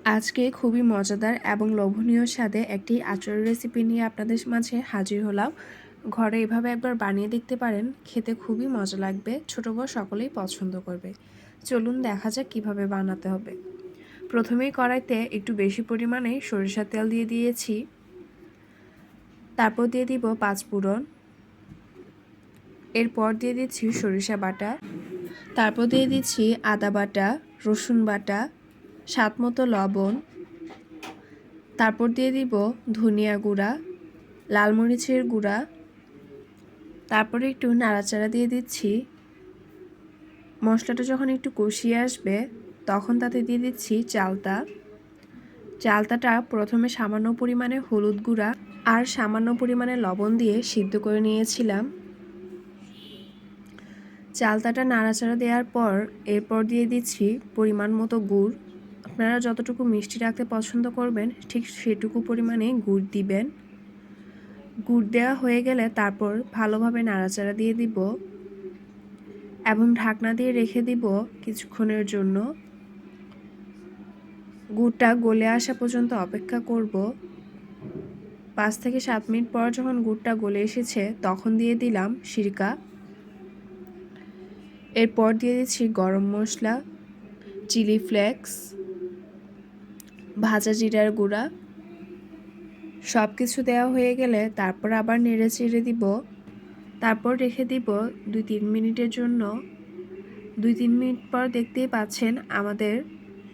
আজকে খুবই মজাদার এবং লোভনীয় স্বাদে একটি আচারের রেসিপি নিয়ে আপনাদের মাঝে হাজির হলাম। ঘরে এভাবে একবার বানিয়ে দেখতে পারেন, খেতে খুবই মজা লাগবে, ছোট বড় সকলেই পছন্দ করবে। চলুন দেখা যাক কিভাবে বানাতে হবে। প্রথমেই কড়াইতে একটু বেশি পরিমাণে সরিষার তেল দিয়ে দিয়েছি, তারপর দিয়ে দিব 5 ফোড়ন, এরপর দিয়ে দিচ্ছি সরিষা বাটা, তারপর দিয়ে দিচ্ছি আদা বাটা, রসুন বাটা, স্বাদ মতো লবণ, তারপর দিয়ে দিব ধনিয়া গুঁড়া, লাল মরিচের গুঁড়া, তারপরে একটু নাড়াচাড়া দিয়ে দিচ্ছি। মশলাটা যখন একটু কষিয়ে আসবে তখন তাতে দিয়ে দিচ্ছি চালতাটা প্রথমে সামান্য পরিমাণে হলুদ গুঁড়া আর সামান্য পরিমাণে লবণ দিয়ে সিদ্ধ করে নিয়েছিলাম। চালতাটা নাড়াচাড়া দেওয়ার পর এরপর দিয়ে দিচ্ছি পরিমাণ মতো গুড়। আপনারা যতটুকু মিষ্টি রাখতে পছন্দ করবেন ঠিক সেটুকু পরিমাণে গুড় দিবেন। গুড় দেওয়া হয়ে গেলে তারপর ভালোভাবে নাড়াচাড়া দিয়ে দিব এবং ঢাকনা দিয়ে রেখে দিব কিছুক্ষণের জন্য। গুড়টা গলে আসা পর্যন্ত অপেক্ষা করব। 5 থেকে 7 মিনিট পর যখন গুড়টা গলে এসেছে তখন দিয়ে দিলাম সিরকা, এরপর দিয়ে দিচ্ছি গরম মশলা, চিলি ফ্লেক্স, ভাজা জিরার গুঁড়া। সব কিছু দেওয়া হয়ে গেলে তারপর আবার নেড়ে চেড়ে দিব, তারপর রেখে দিব 2-3 মিনিটের জন্য। 2-3 মিনিট পর দেখতেই পাচ্ছেন আমাদের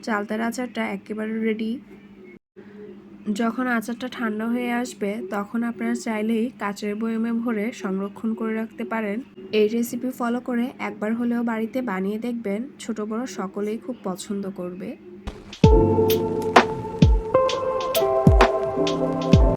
চালতার আচারটা একেবারে রেডি। যখন আচারটা ঠান্ডা হয়ে আসবে তখন আপনারা চাইলেই কাচের বয়মে ভরে সংরক্ষণ করে রাখতে পারেন। এই রেসিপি ফলো করে একবার হলেও বাড়িতে বানিয়ে দেখবেন, ছোট বড় সকলেই খুব পছন্দ করবে।